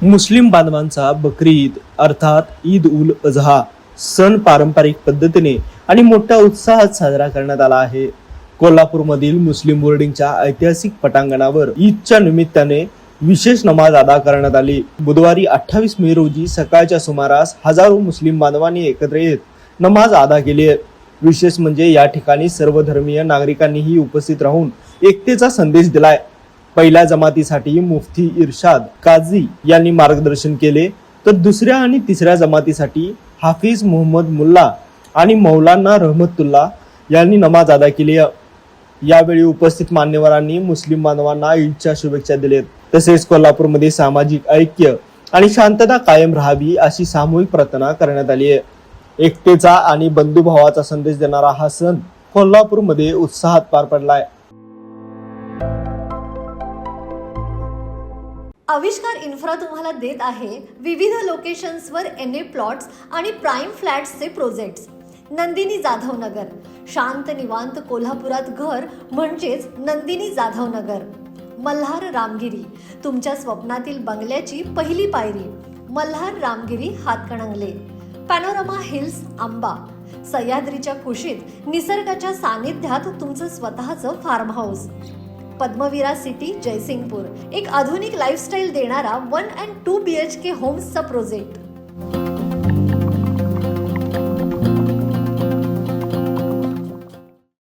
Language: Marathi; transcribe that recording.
मुस्लिम बांधवांचा बकरी ईद अर्थात ईद उल अजहा सण पारंपरिक पद्धतीने आणि मोठ्या उत्साहात साजरा करण्यात आला आहे. कोल्हापूरमधील मुस्लिम बोर्डिंगच्या ऐतिहासिक पटांगणावर ईदच्या निमित्ताने विशेष नमाज अदा करण्यात आली. बुधवारी 28 मे रोजी सकाळच्या सुमारास हजारो मुस्लिम बांधवांनी एकत्र येत नमाज अदा केली आहे. विशेष म्हणजे या ठिकाणी सर्व धर्मीय नागरिकांनीही उपस्थित राहून एकतेचा संदेश दिलाय. पहिल्या जमातीसाठी मुफ्ती इर्शाद काझी यांनी मार्गदर्शन केले, तर दुसऱ्या आणि तिसऱ्या जमातीसाठी हाफिज मोहम्मद मुल्ला आणि मौलाना रहमतुल्ला यांनी नमाज अदा केली. यावेळी उपस्थित मान्यवरांनी मुस्लिम बांधवांना ईदच्या शुभेच्छा दिलेत. तसेच कोल्हापूरमध्ये सामाजिक ऐक्य आणि शांतता कायम राहावी अशी सामूहिक प्रार्थना करण्यात आली आहे. एकतेचा आणि बंधुभावाचा संदेश देणारा हा सण कोल्हापूरमध्ये उत्साहात पार पडलाय. आविष्कार इन्फ्रा तुम्हाला देत आहे विविध लोकेशन्सवर NA प्लॉट्स आणि प्राईम फ्लॅट्सचे प्रोजेक्ट्स. नंदिनी जाधव नगर, शांत निवांत कोल्हापुरात घर म्हणजेच नंदिनी जाधव नगर. मल्हार रामगिरी, तुमच्या स्वप्नातील बंगल्याची पहिली पायरी. मल्हार रामगिरी हातकणंगले. पॅनोरमा हिल्स आंबा, सह्याद्रीच्या कुशीत निसर्गाच्या सानिध्यात तुमचं स्वतःचं farm house. Padmavira city Jaysingpur, एक आधुनिक लाईफस्टाईल देणारा 1 and 2 BHK होम्सचा प्रोजेक्ट.